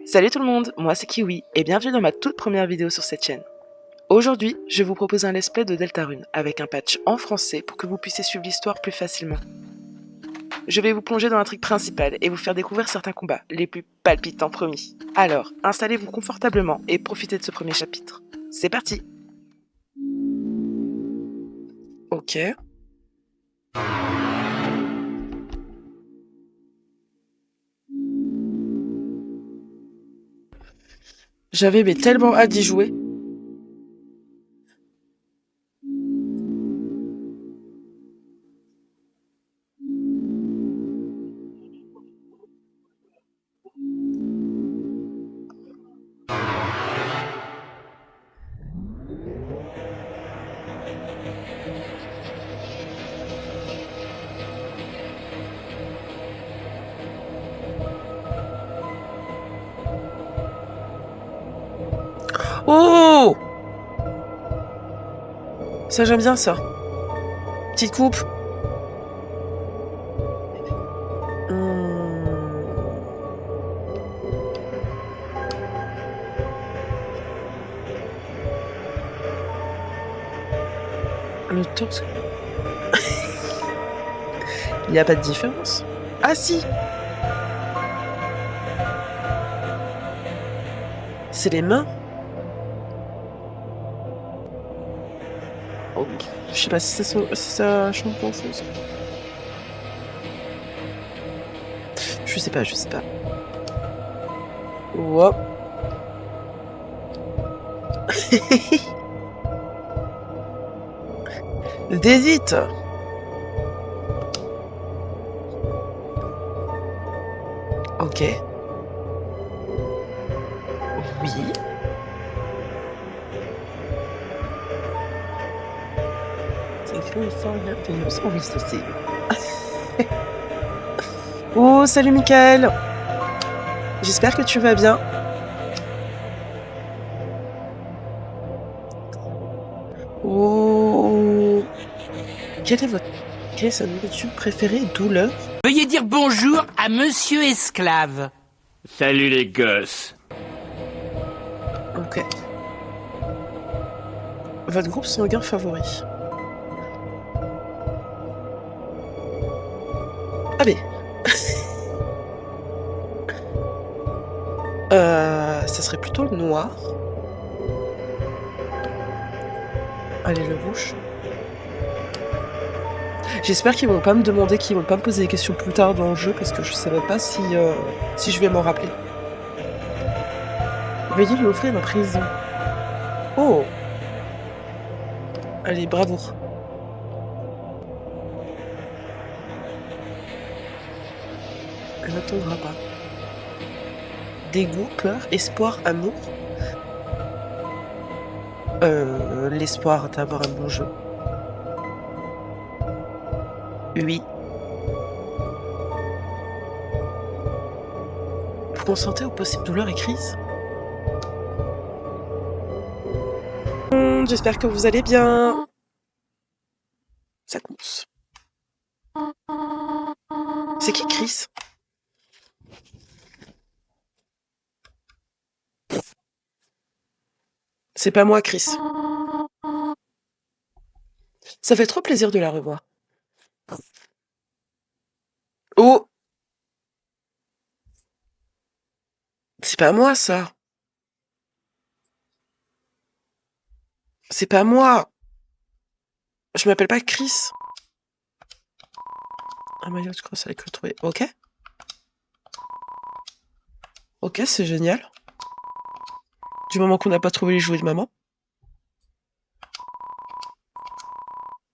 Salut tout le monde, moi c'est Kiwi et bienvenue dans ma toute première vidéo sur cette chaîne. Aujourd'hui, je vous propose un let's play de Deltarune avec un patch en français pour que vous puissiez suivre l'histoire plus facilement. Je vais vous plonger dans l'intrigue principale et vous faire découvrir certains combats, les plus palpitants promis. Alors, installez-vous confortablement et profitez de ce premier chapitre. C'est parti! Ok. J'avais mais tellement hâte d'y jouer. Oh! Ça j'aime bien ça. Petite coupe. Le torse. Il n'y a pas de différence. Ah si! C'est les mains. Oh, je sais pas si ça change grand chose. Je sais pas. Hop. D'hésite. Ok. Oui. C'est écrit une forme d'imperieuse. Oh oui, ça c'est. Oh, salut Mickaël. J'espère que tu vas bien. Oh. Quelle est sa nourriture préférée? Douleur? Veuillez dire bonjour à Monsieur Esclave. Salut les gosses. Ok. Votre groupe sanguin favori? Ah mais. Ça serait plutôt le noir. Allez, le rouge. J'espère qu'ils vont pas me demander, qu'ils vont pas me poser des questions plus tard dans le jeu, parce que je savais pas si je vais m'en rappeler. Veuillez lui offrir une prison. Oh! Allez, bravoure. Elle n'attendra pas. Dégoût, peur, espoir, amour. L'espoir d'avoir un bon jeu. Oui. Vous consentez aux possibles douleurs et crises? J'espère que vous allez bien. Ça commence. C'est qui Chris? C'est pas moi, Chris. Ça fait trop plaisir de la revoir. Oh! C'est pas moi, ça. C'est pas moi. Je m'appelle pas Chris. Un maillot de crosse avec le trouvé. Ok. Ok, c'est génial. Du moment qu'on n'a pas trouvé les jouets de maman.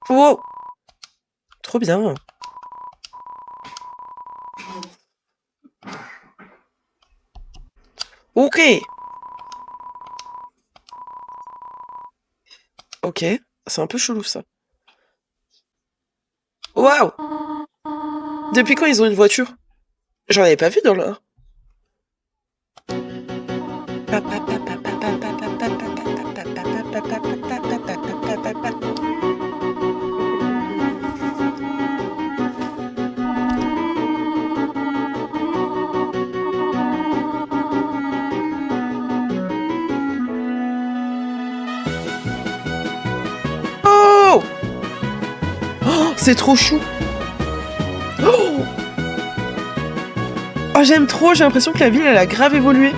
Oh! Trop bien. Ok. Ok. C'est un peu chelou, ça. Waouh! Depuis quand ils ont une voiture? J'en avais pas vu dans le... C'est trop chou. Oh, oh, j'aime trop, j'ai l'impression que la ville, elle a grave évolué.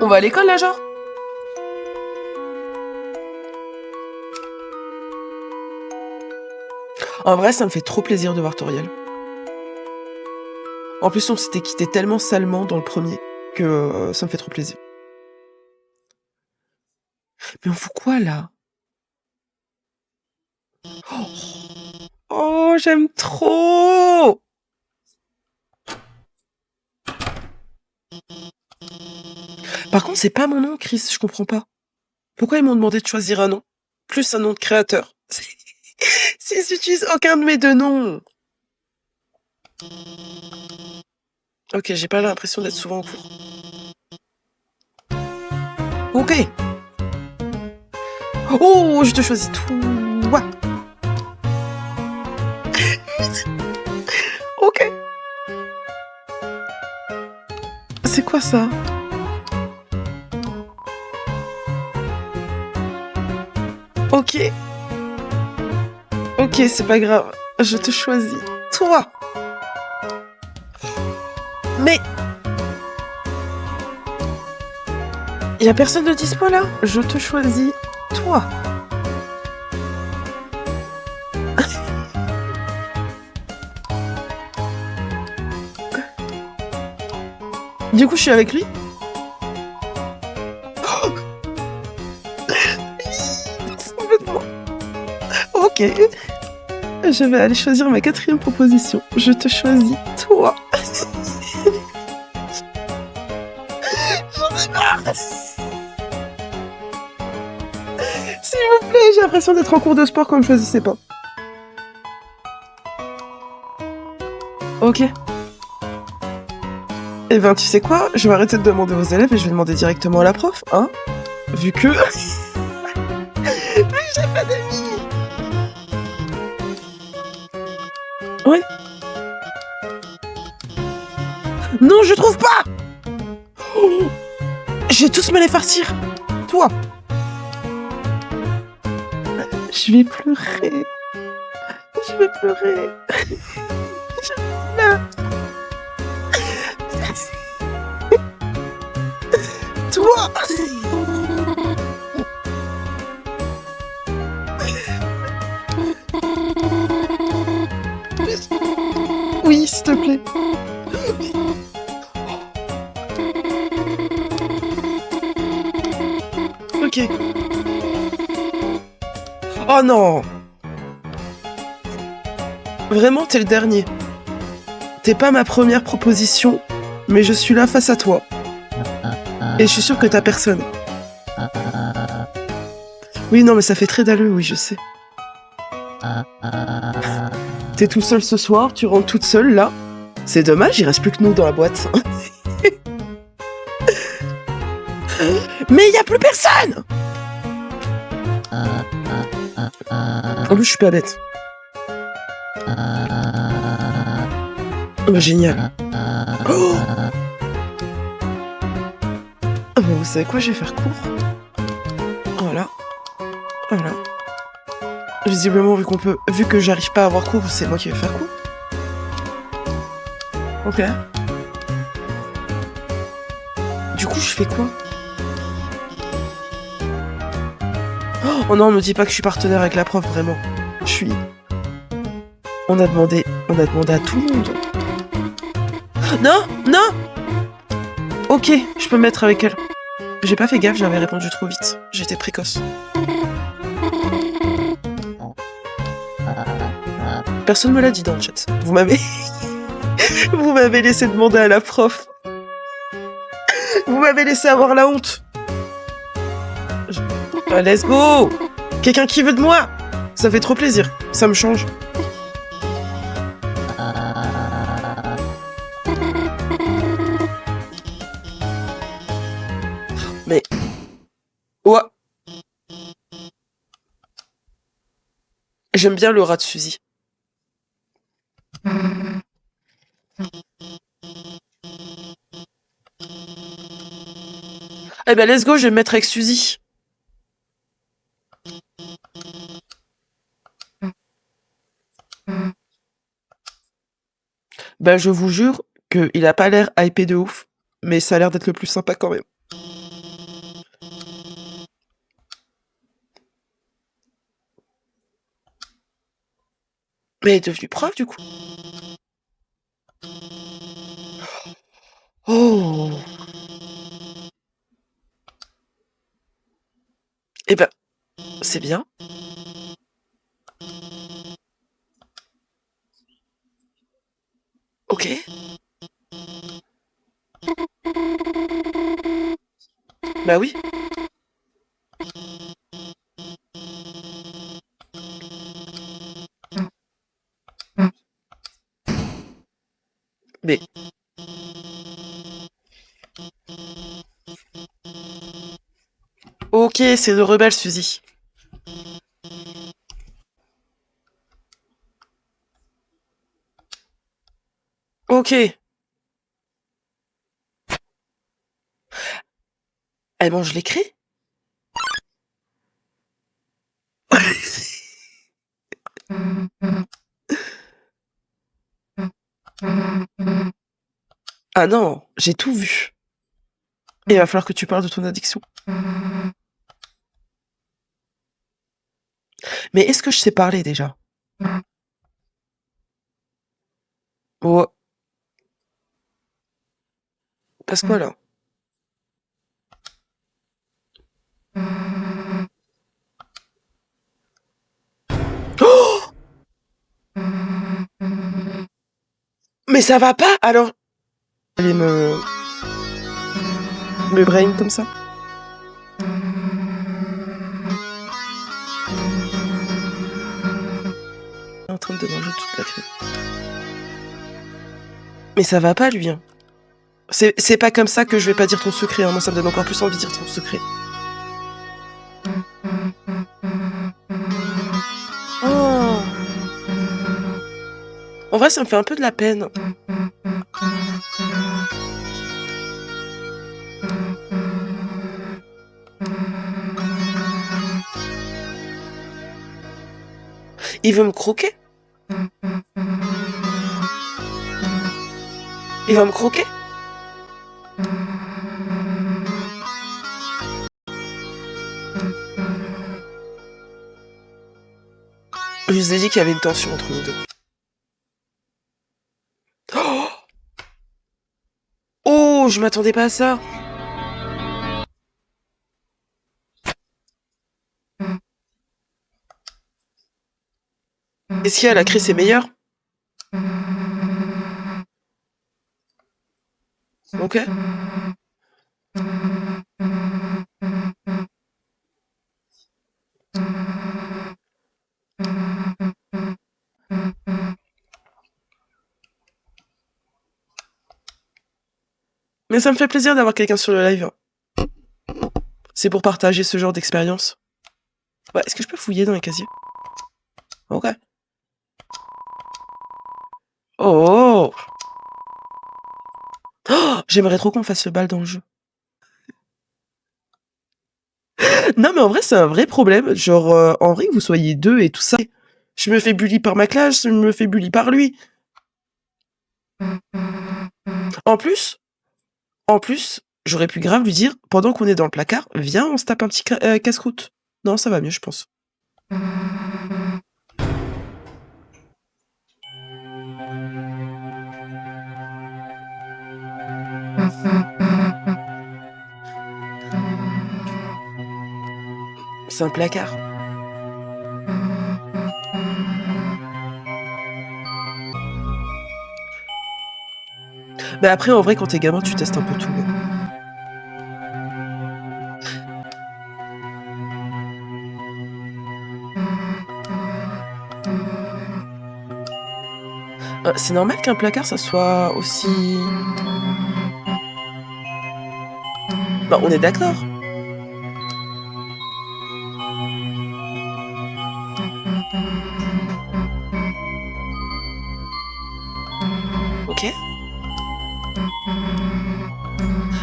On va à l'école, là, genre? En vrai, ça me fait trop plaisir de voir Toriel. En plus, on s'était quitté tellement salement dans le premier que ça me fait trop plaisir. Mais on fout quoi, là? Oh, j'aime trop! Par contre, c'est pas mon nom, Chris, je comprends pas. Pourquoi ils m'ont demandé de choisir un nom? Plus un nom de créateur. S'ils n'utilisent aucun de mes deux noms. Ok, j'ai pas l'impression d'être souvent en cours. Ok. Oh, je te choisis toi. Ok. C'est quoi ça? Ok. Ok, c'est pas grave. Je te choisis toi. Mais... y a personne de dispo là? Je te choisis toi. Du coup, je suis avec lui? Complètement. Ok. Je vais aller choisir ma 4e proposition. Je te choisis toi. J'en ai marre. S'il vous plaît, j'ai l'impression d'être en cours de sport quand je choisissais pas. Ok. Eh ben, tu sais quoi? Je vais arrêter de demander aux élèves et je vais demander directement à la prof, hein? Vu que... Mais j'ai pas d'amis! Ouais. Non, je trouve pas! Oh, je vais tous me les farcir! Toi! Je vais pleurer. Je vais pleurer. Je pleure. Toi! Oui, s'il te plaît. Ok. Oh non! Vraiment, t'es le dernier. T'es pas ma première proposition, mais je suis là face à toi. Et je suis sûre que t'as personne. Oui, non, mais ça fait très dalleux, oui, je sais. T'es tout seul ce soir, tu rentres toute seule, là. C'est dommage, il reste plus que nous dans la boîte. Mais y a plus personne! En plus, je suis pas bête. Oh, bah, génial. Oh, ah, bah, vous savez quoi, je vais faire court. Voilà. Voilà. Visiblement, vu que j'arrive pas à avoir cours, c'est moi qui vais faire cours. Ok. Du coup, je fais quoi? Oh non, me dis pas que je suis partenaire avec la prof, vraiment. Je suis... On a demandé à tout le monde. Non, non. Ok, je peux me mettre avec elle. J'ai pas fait gaffe, j'avais répondu trop vite. J'étais précoce. Personne me l'a dit dans le chat. Vous m'avez... Vous m'avez laissé demander à la prof. Vous m'avez laissé avoir la honte. Let's go. Quelqu'un qui veut de moi. Ça fait trop plaisir. Ça me change. Mais... Ouais. J'aime bien le rat de Suzy. Eh ben, let's go, je vais me mettre avec Suzy. Bah, je vous jure qu'il a pas l'air hypé de ouf, mais ça a l'air d'être le plus sympa quand même. Mais il est devenu prof, du coup. Oh! Eh ben, c'est bien. Ok. Bah oui. Mais... Ok, c'est de rebelle, Suzy. Ok. Elle mange les cris? Ah non, j'ai tout vu. Et il va falloir que tu parles de ton addiction. Mais est-ce que je sais parler déjà? Oh, passe quoi là? Oh! Mais ça va pas alors? Allez me brain comme ça. En train de manger toute la crème. Mais ça va pas lui, hein. C'est pas comme ça que je vais pas dire ton secret, hein. Moi ça me donne encore plus envie de dire ton secret. Oh! En vrai ça me fait un peu de la peine. Il veut me croquer? Il va me croquer? Je vous ai dit qu'il y avait une tension entre nous deux. Oh! Oh, je m'attendais pas à ça. Est-ce qu'il y a la crise c'est meilleur? Ok. Mais ça me fait plaisir d'avoir quelqu'un sur le live. C'est pour partager ce genre d'expérience. Ouais, est-ce que je peux fouiller dans les casiers? Ok. Oh! Oh, j'aimerais trop qu'on fasse le bal dans le jeu. Non, mais en vrai, c'est un vrai problème. Genre, en vrai, que vous soyez deux et tout ça. Je me fais bully par ma classe, je me fais bully par lui. En plus, j'aurais pu grave lui dire, pendant qu'on est dans le placard, viens, on se tape un petit casse-croûte. Non, ça va mieux, je pense. C'est un placard. Mais après, en vrai, quand t'es gamin, tu testes un peu tout. C'est normal qu'un placard, ça soit aussi... Bah, on est d'accord. Ok.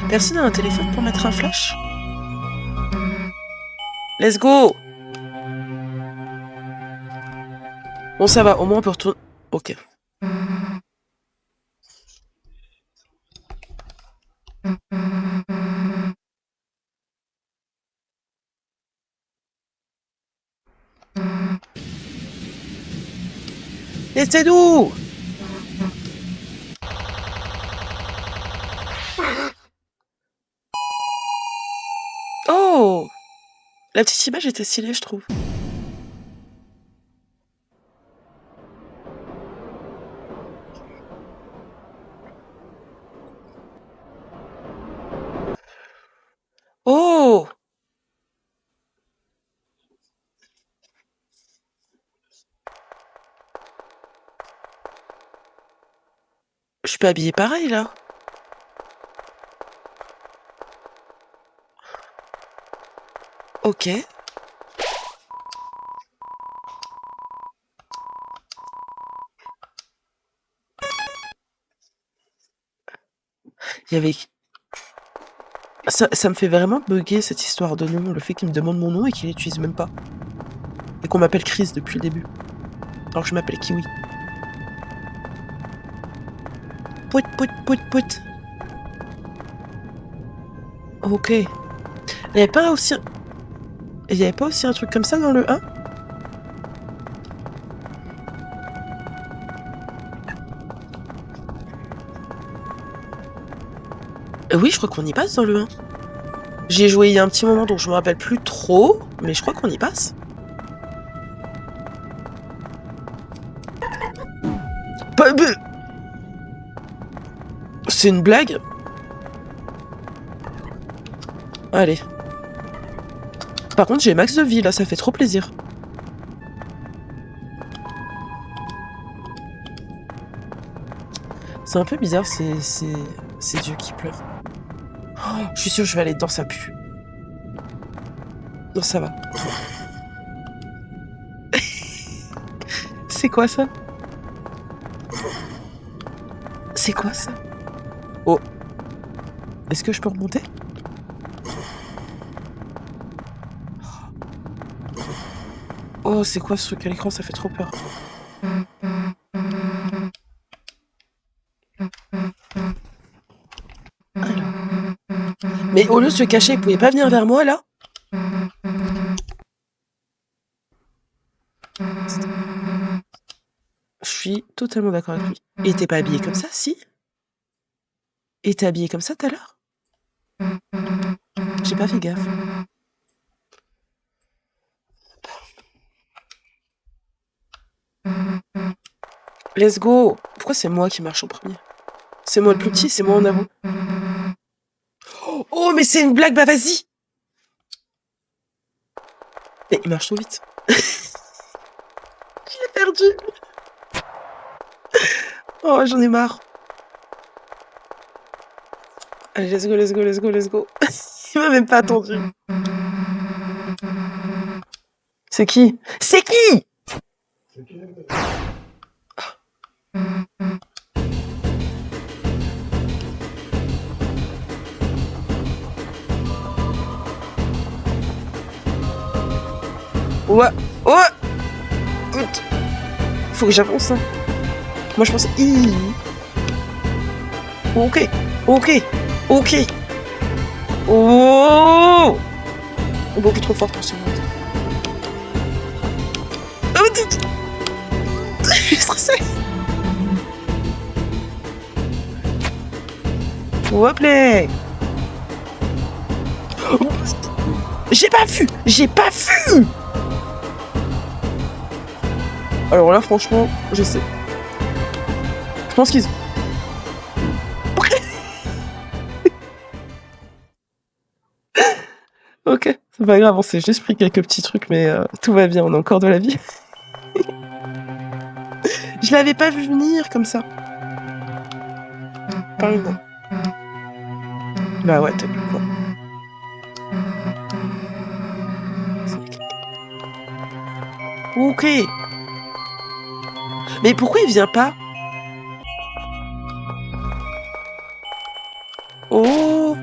Personne n'a un téléphone pour mettre un flash? Let's go! Bon, ça va, au moins on peut retourner... Ok. c'est nous. Oh, la petite image était stylée, je trouve. Oh, je peux habiller pareil là. Ok. Il y avait... Ça me fait vraiment bugger cette histoire de nom, le fait qu'il me demande mon nom et qu'il l'utilise même pas. Et qu'on m'appelle Chris depuis le début. Alors que je m'appelle Kiwi. Pout, pout, pout, pout. Ok. Il n'y avait pas aussi... Il n'y avait pas aussi un truc comme ça dans le 1? Oui, je crois qu'on y passe dans le 1. J'y ai joué il y a un petit moment, donc je me rappelle plus trop, mais je crois qu'on y passe. C'est une blague? Allez. Par contre, j'ai max de vie, là, ça fait trop plaisir. C'est un peu bizarre, c'est Dieu qui pleure. Oh, je suis sûre que je vais aller dedans, ça pue. Non, ça va. C'est quoi ça? C'est quoi ça? Oh. Est-ce que je peux remonter? Oh, c'est quoi ce truc à l'écran? Ça fait trop peur. Alors. Mais au lieu de se cacher, il pouvait pas venir vers moi, là? Je suis totalement d'accord avec lui. Il était pas habillé comme ça, si? Il était habillé comme ça tout à l'heure? J'ai pas fait gaffe. Let's go! Pourquoi c'est moi qui marche en premier? C'est moi le plus petit, c'est moi en avant. Oh, mais c'est une blague, bah vas-y! Mais il marche trop vite. Je l'ai perdu! Oh, j'en ai marre. Allez, let's go, let's go, let's go, let's go. Il m'a même pas attendu. C'est qui? C'est qui? Ouais, ouais. Faut que j'avance. Hein. Moi je pense. Ok, ok, ok. Oh, beaucoup trop fort pour ce monde. Je suis stressée. Hop là. J'ai pas vu. J'ai pas vu. Alors là, franchement, je sais. Je pense qu'ils... Ok, c'est pas grave, on s'est juste pris quelques petits trucs, mais tout va bien, on a encore de la vie. Je l'avais pas vu venir comme ça. Pas une. Bah ouais, t'as vu quoi. Ok. Mais pourquoi il vient pas? Oh.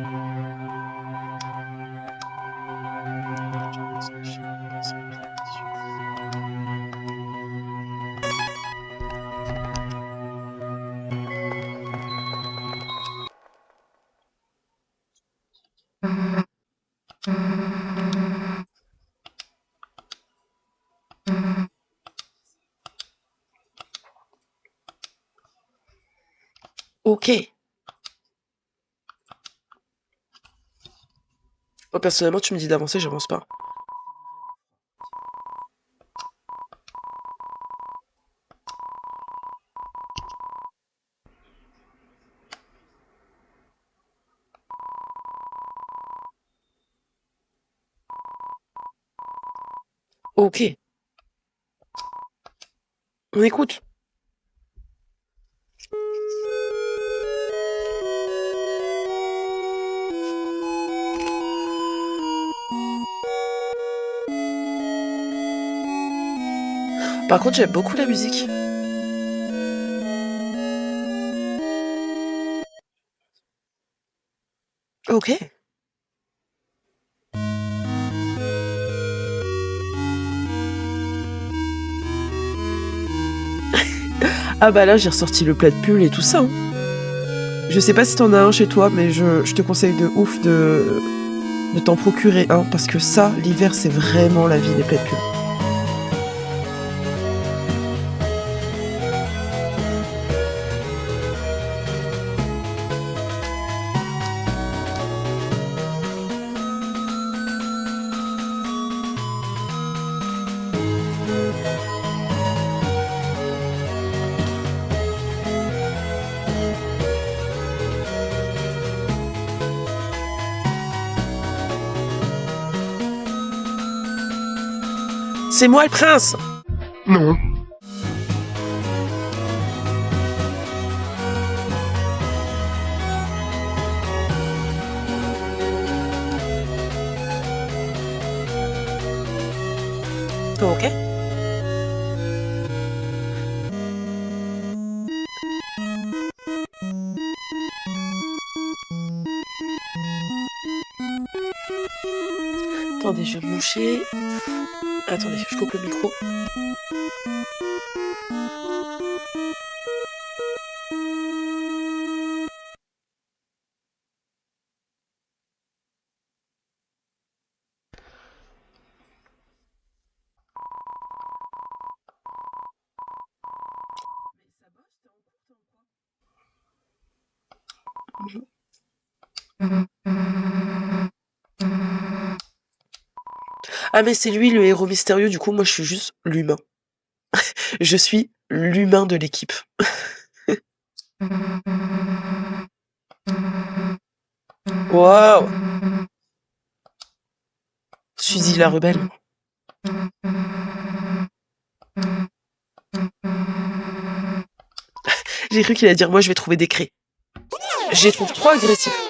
Ok. Moi, personnellement, tu me dis d'avancer, j'avance pas. Ok. On écoute. Par contre, j'aime beaucoup la musique. Ok. Ah bah là, j'ai ressorti le plat de pull et tout ça. Hein. Je sais pas si t'en as un chez toi, mais je te conseille de ouf de t'en procurer un, parce que ça, l'hiver, c'est vraiment la vie, les plats de pull. C'est moi le prince! Non. Ok. Attendez, je vais me moucher. Attendez, je coupe le micro. Ah mais c'est lui le héros mystérieux, du coup moi je suis juste l'humain. Je suis l'humain de l'équipe. Waouh! Suzy la rebelle. J'ai cru qu'il allait dire moi je vais trouver des craies. Je les trouve trop agressifs.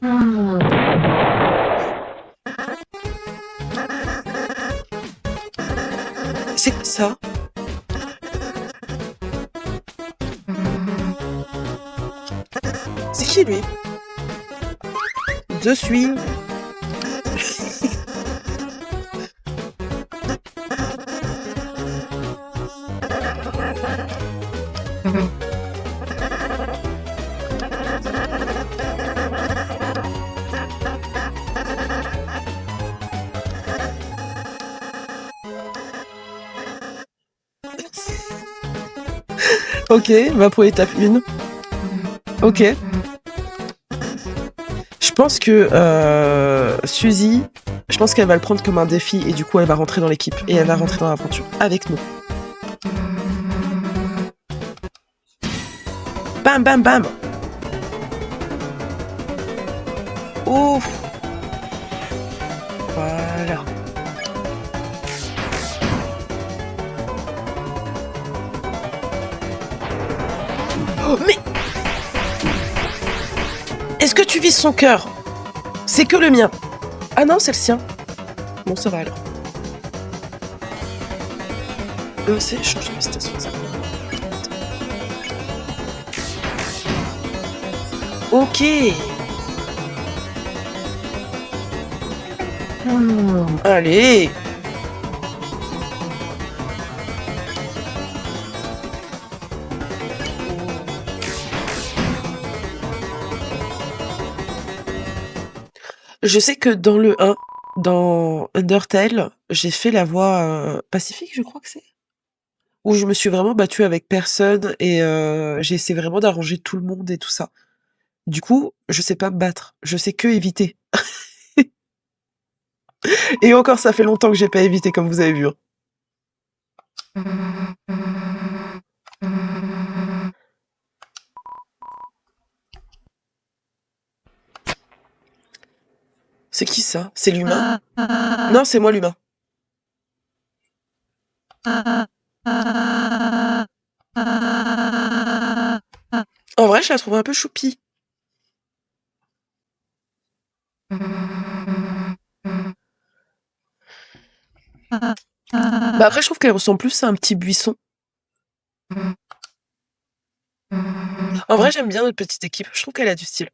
C'est quoi ça? C'est qui lui? Je suis. Ok, va pour l'étape 1. Ok. Je pense que Suzy, je pense qu'elle va le prendre comme un défi et du coup elle va rentrer dans l'équipe et elle va rentrer dans l'aventure avec nous. Bam bam bam. Ouf. Voilà. Oh, mais est-ce que tu vises son cœur? C'est que le mien. Ah non, c'est le sien. Bon, ça va alors. C'est changer de station. Ok. Allez. Je sais que dans le 1, dans Undertale, j'ai fait la voie pacifique, je crois que c'est. Où je me suis vraiment battue avec personne et j'ai essayé vraiment d'arranger tout le monde et tout ça. Du coup, je sais pas me battre. Je sais que éviter. Et encore, ça fait longtemps que j'ai pas évité, comme vous avez vu. C'est qui ça? C'est l'humain? Non, c'est moi l'humain. En vrai, je la trouve un peu choupie. Bah après, je trouve qu'elle ressemble plus à un petit buisson. En vrai, j'aime bien notre petite équipe. Je trouve qu'elle a du style.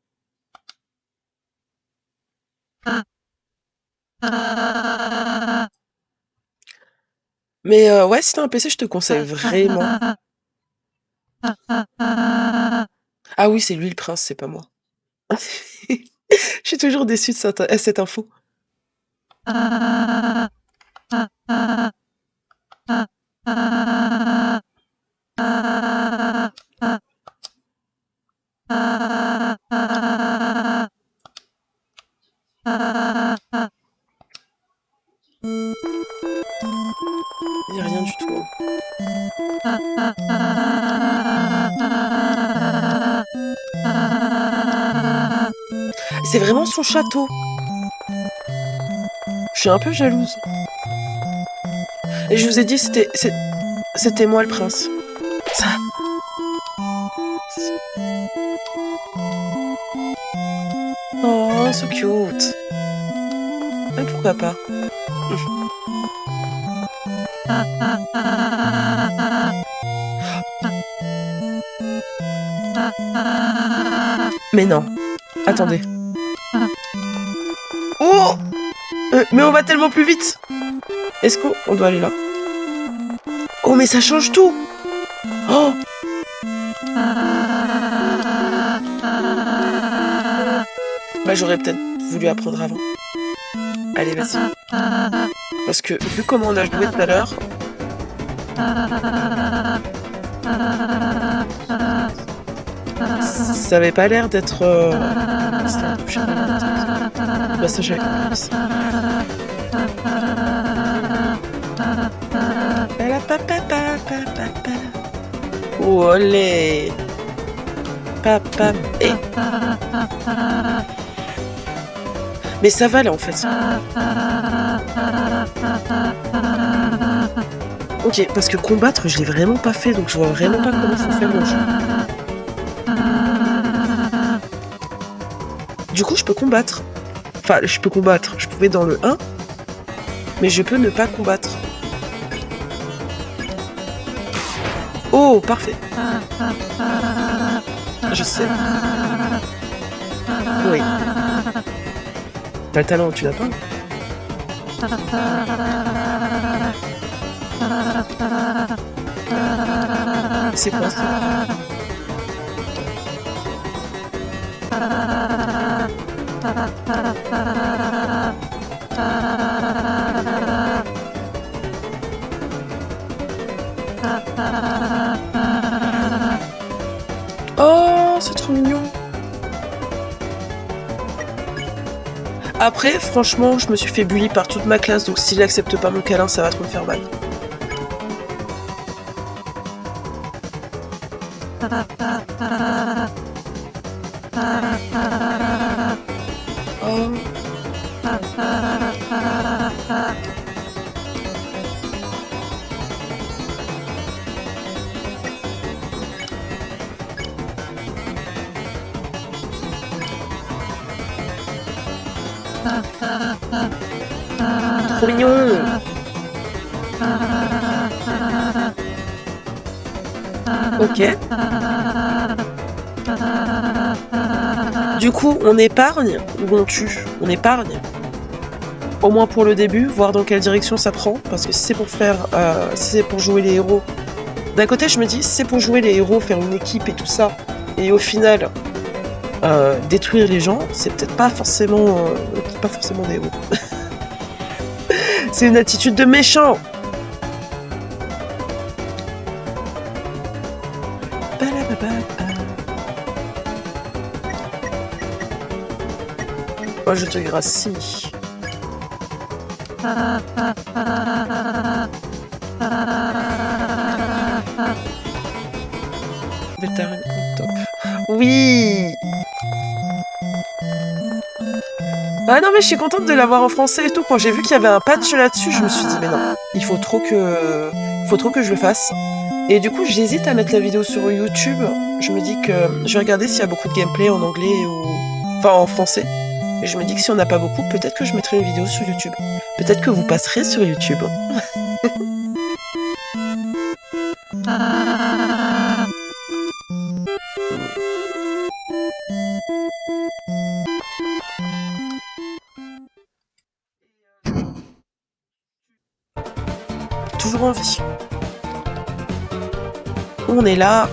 Mais ouais, si t'as un PC, je te conseille vraiment. Ah oui, c'est lui le prince, c'est pas moi. Je suis toujours déçue de cette info. Il n'y a rien du tout. C'est vraiment son château. Je suis un peu jalouse. Et je vous ai dit, c'était moi le prince. Ça. Oh, so cute. Ah, pourquoi pas? Mais non. Attendez. Oh! Mais on va tellement plus vite. Est-ce qu'on doit aller là? Oh, mais ça change tout. Oh! Bah, j'aurais peut-être voulu apprendre avant. Allez, vas-y. Parce que, vu comment on a joué tout à l'heure... Ça avait pas l'air d'être... Bah, ça, j'avais compris. Oh, olé. Papa. Et... Mais ça va là en fait. Ok, parce que combattre, je l'ai vraiment pas fait, donc je vois vraiment pas comment faut faire le jeu. Du coup, je peux combattre. Enfin, je peux combattre. Je pouvais dans le 1, mais je peux ne pas combattre. Oh, parfait. Je sais. Oui. T'as le talent, tu l'as pas? C'est quoi ça? Oh, c'est trop mignon. Après, franchement, je me suis fait bully par toute ma classe, donc s'il accepte pas mon câlin, ça va trop me faire mal. Oh. Trop mignon. Ok. Du coup, on épargne ou on tue? On épargne. Au moins pour le début, voir dans quelle direction ça prend. Parce que si c'est pour faire... si c'est pour jouer les héros... D'un côté, je me dis, si c'est pour jouer les héros, faire une équipe et tout ça, et au final, détruire les gens, c'est peut-être pas forcément des héros. C'est une attitude de méchant. Oh, je te gracie. Deltarune, top. Oui. Ah non mais je suis contente de l'avoir en français et tout. Quand j'ai vu qu'il y avait un patch là-dessus, je me suis dit mais non, il faut trop que je le fasse. Et du coup j'hésite à mettre la vidéo sur YouTube. Je me dis que je vais regarder s'il y a beaucoup de gameplay en anglais ou enfin en français. Et je me dis que si on n'a pas beaucoup, peut-être que je mettrai une vidéo sur YouTube. Peut-être que vous passerez sur YouTube. Toujours en vie. On est là.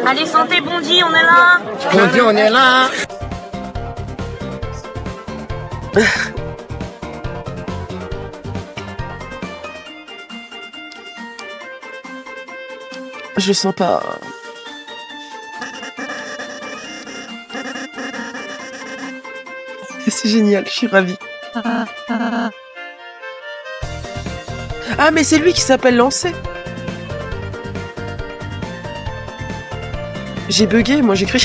Allez, santé, Bondy, on est là. Bondy, on est là. Je le sens pas. C'est génial, je suis ravie. Ah mais c'est lui qui s'appelle Lancé. J'ai bugué, moi j'ai cru.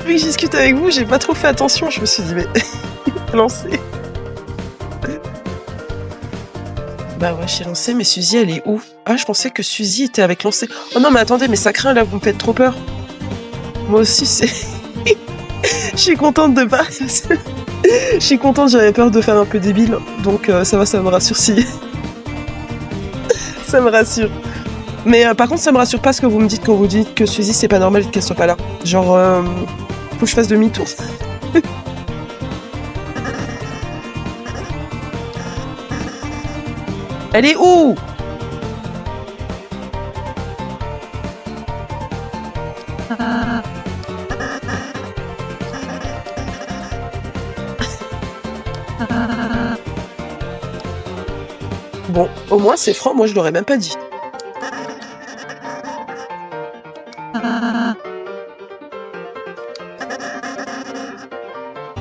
Vu que je discute avec vous, j'ai pas trop fait attention. Je me suis dit mais Lancé. Bah ouais, j'ai Lancé, mais Suzy elle est où? Ah, je pensais que Suzy était avec Lancé. Oh non mais attendez, mais ça craint là, vous me faites trop peur. Moi aussi c'est. Je suis contente de pas. Je suis contente, j'avais peur de faire un peu débile, donc ça va, ça me rassure si. Ça me rassure. Mais par contre, ça me rassure pas ce que vous me dites quand vous dites que Suzy c'est pas normal qu'elle soit pas là. Genre, faut que je fasse demi-tour. Elle est où? Bon, au moins c'est franc, moi je l'aurais même pas dit.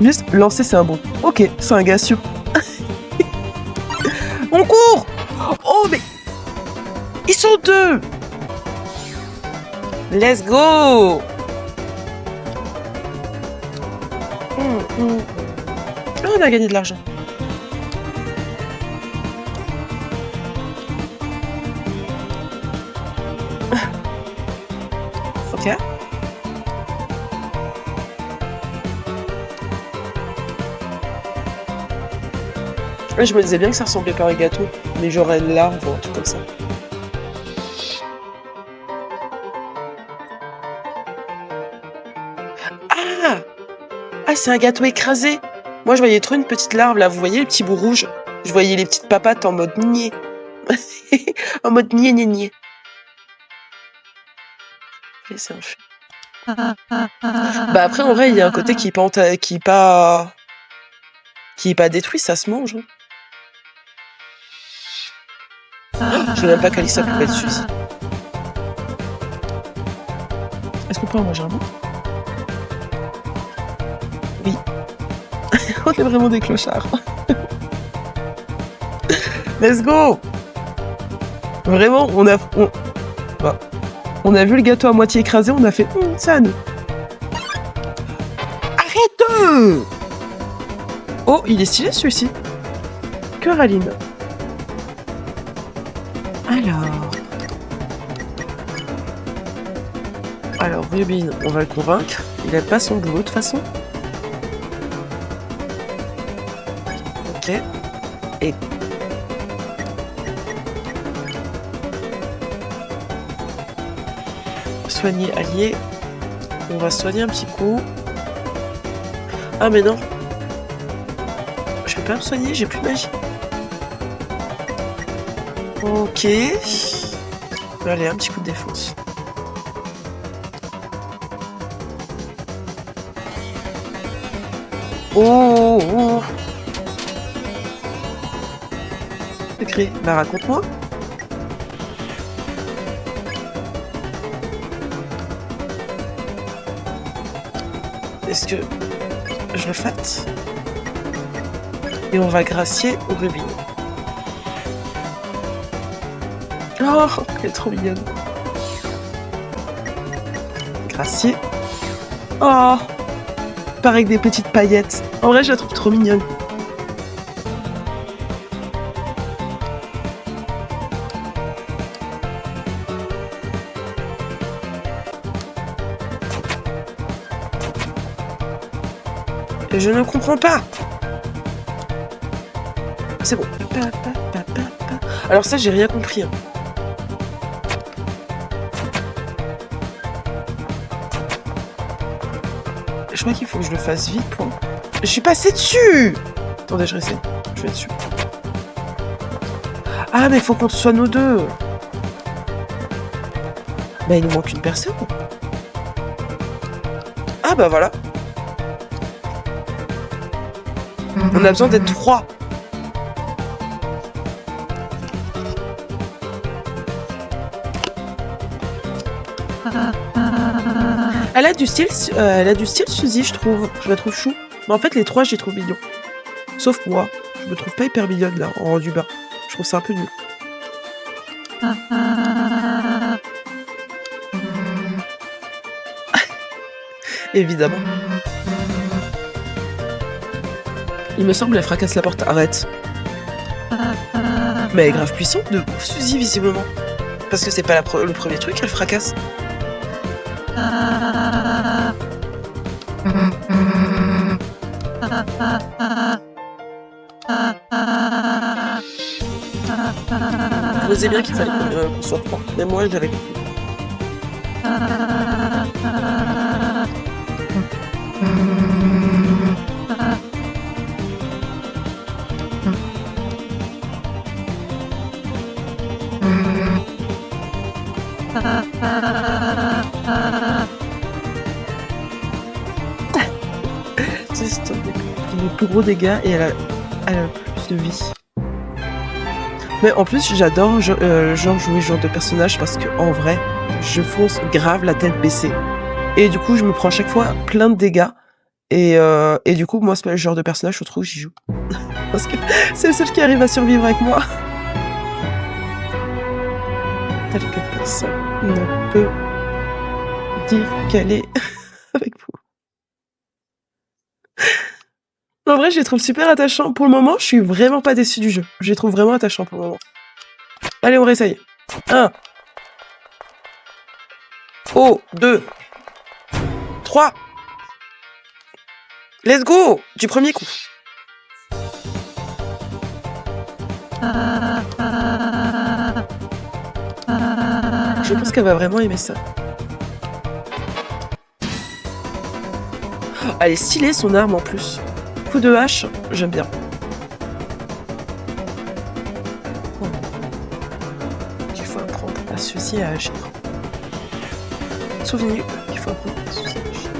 Juste lancer c'est un bon. Ok, c'est un gars sûr. On court. Oh mais ils sont deux. Let's go. Ah, on a gagné de l'argent. Ok. Je me disais bien que ça ressemblait pas à un gâteau, mais j'aurais une larve ou un truc comme ça. Ah! Ah, c'est un gâteau écrasé! Moi, je voyais trop une petite larve, là. Vous voyez les petits bouts rouges? Je voyais les petites papates en mode niais. En mode niais, niais, niais. Et c'est un fait. Bah après, en vrai, il y a un côté qui est pas détruit, ça se mange. Hein. Je sais même pas qu'Alissa pouvait être Suzy. Est-ce qu'on peut en manger un bout? Oui. On est vraiment des clochards. Let's go! Vraiment, on a vu le gâteau à moitié écrasé, on a fait ça à nous. Arrête! Oh, il est stylé celui-ci. Coraline. Alors Rubin, on va le convaincre. Il a pas son boulot de toute façon. Ok. Et soigner allié. On va soigner un petit coup. Ah mais non. Je peux pas me soigner, j'ai plus de magie. Ok. Allez, un petit coup de défense. Oh. Secret. Bah raconte-moi. Est-ce que je le fâte? Et on va gracier au rubis. Oh, elle est trop mignonne. Gracier. Oh, pareil avec des petites paillettes. En vrai, je la trouve trop mignonne. Et je ne comprends pas. C'est bon. Alors ça, j'ai rien compris. Hein. Je crois qu'il faut que je le fasse vite, point. Je suis passée dessus. Attendez, je réessaye. Je vais dessus. Ah, mais il faut qu'on soit nous deux. Bah, il nous manque une personne. Ah, bah voilà. On a besoin d'être 3. Elle a du style, Suzy, je trouve. Je la trouve chou. Mais en fait, les 3, je les trouve mignons. Sauf moi. Je me trouve pas hyper mignonne, là, en rendu bas. Je trouve ça un peu nul. Évidemment. Il me semble qu'elle fracasse la porte. Arrête. Mais elle est grave puissante de ouf, Suzy, visiblement. Parce que c'est pas le premier truc qu'elle fracasse. Je sais bien qu'il fallait qu'on soit 3. Mais moi, j'avais compris. C'est le plus gros dégâts et elle a plus de vie. Mais en plus, j'adore jouer ce genre de personnage parce que en vrai, je fonce grave la tête baissée. Et du coup, je me prends à chaque fois plein de dégâts. Et du coup, moi, c'est pas le genre de personnage, je trouve que j'y joue. Parce que c'est le seul qui arrive à survivre avec moi. Tel que personne ne peut dire qu'elle est avec vous. En vrai, je les trouve super attachants. Pour le moment, je suis vraiment pas déçue du jeu. Je les trouve vraiment attachants pour le moment. Allez, on réessaye. 1. Oh, 2. 3. Let's go! Du premier coup. Je pense qu'elle va vraiment aimer ça. Oh, elle est stylée, son arme en plus. Coup de hache, j'aime bien. Oh. Il faut apprendre à ceci à agir. Souvenez qu'il faut apprendre à ceci à agir.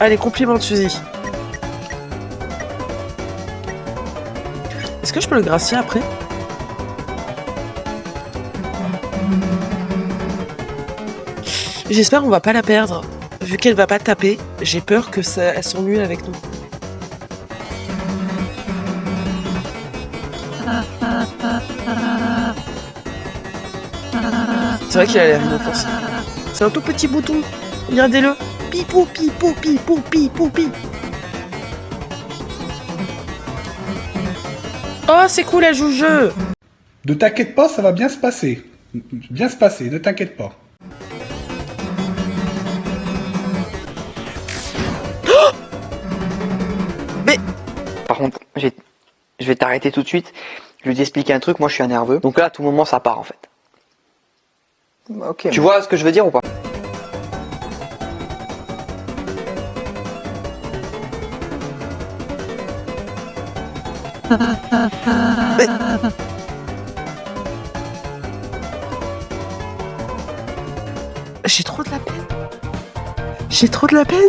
Allez, compliment de Suzy. Est-ce que je peux le gracier après? J'espère qu'on va pas la perdre. Vu qu'elle va pas taper, j'ai peur que elle s'ennuie avec nous. C'est vrai qu'il a l'air inoffensif. C'est un tout petit bouton. Regardez-le. Pipou, pipou, pipou, pipou, pipou. Oh, c'est cool, elle joue le jeu. Ne t'inquiète pas, ça va bien se passer. Bien se passer, ne t'inquiète pas. Oh, mais... Par contre, je vais t'arrêter tout de suite. Je vais t'expliquer un truc, moi je suis un nerveux. Donc là, à tout moment, ça part en fait. Ok. Tu vois ce que je veux dire ou pas? Mais... J'ai trop de la peine. J'ai trop de la peine.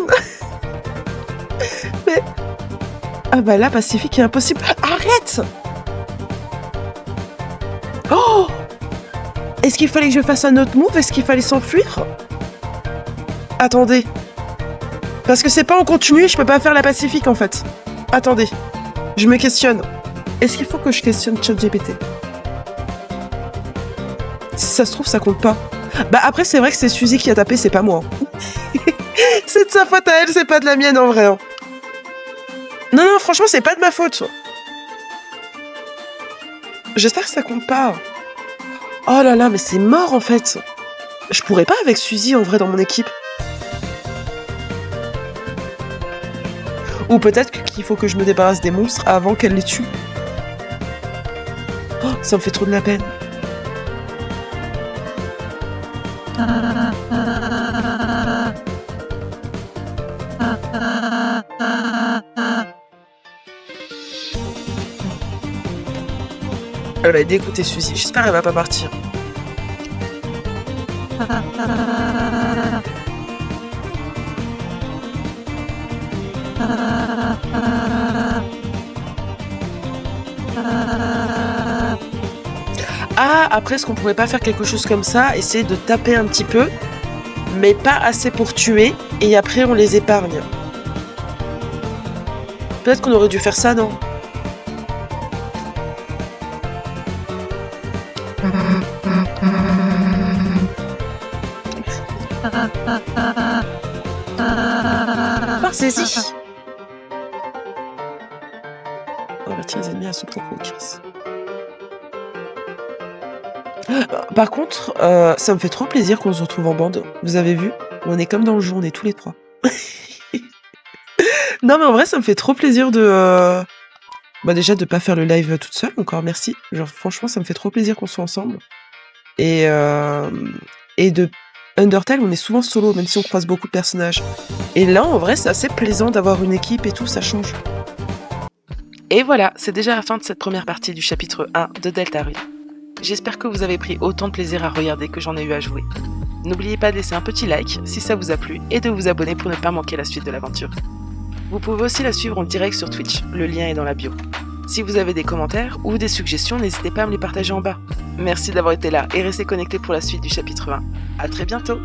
Mais... Ah bah là, Pacifique est impossible. Arrête! Oh! Est-ce qu'il fallait que je fasse un autre move? Est-ce qu'il fallait s'enfuir? Attendez. Parce que c'est pas en continu, je peux pas faire la pacifique en fait. Attendez. Je me questionne. Est-ce qu'il faut que je questionne ChatGPT? Si ça se trouve, ça compte pas. Bah après, c'est vrai que c'est Suzy qui a tapé, c'est pas moi. C'est de sa faute à elle, c'est pas de la mienne en vrai. Hein. Non, non, franchement, c'est pas de ma faute. J'espère que ça compte pas. Oh là là, mais c'est mort en fait. Je pourrais pas avec Suzy en vrai dans mon équipe. Ou peut-être qu'il faut que je me débarrasse des monstres avant qu'elle les tue. Oh, ça me fait trop de la peine. Elle va dégoûter Suzy. J'espère qu'elle va pas partir. Ah, après, est-ce qu'on pourrait pas faire quelque chose comme ça? Essayer de taper un petit peu, mais pas assez pour tuer, et après on les épargne. Peut-être qu'on aurait dû faire ça, non? Pensez-y. On retire les ennemis à son propos, Chris. Par contre, ça me fait trop plaisir qu'on se retrouve en bande. Vous avez vu? On est comme dans le jeu, on est tous les trois. Non mais en vrai, ça me fait trop plaisir de... Bah déjà de pas faire le live toute seule, encore merci. Genre franchement, ça me fait trop plaisir qu'on soit ensemble. Et de Undertale, on est souvent solo, même si on croise beaucoup de personnages. Et là, en vrai, c'est assez plaisant d'avoir une équipe et tout, ça change. Et voilà, c'est déjà la fin de cette première partie du chapitre 1 de Deltarune. J'espère que vous avez pris autant de plaisir à regarder que j'en ai eu à jouer. N'oubliez pas de laisser un petit like si ça vous a plu et de vous abonner pour ne pas manquer la suite de l'aventure. Vous pouvez aussi la suivre en direct sur Twitch, le lien est dans la bio. Si vous avez des commentaires ou des suggestions, n'hésitez pas à me les partager en bas. Merci d'avoir été là et restez connectés pour la suite du chapitre 1. À très bientôt!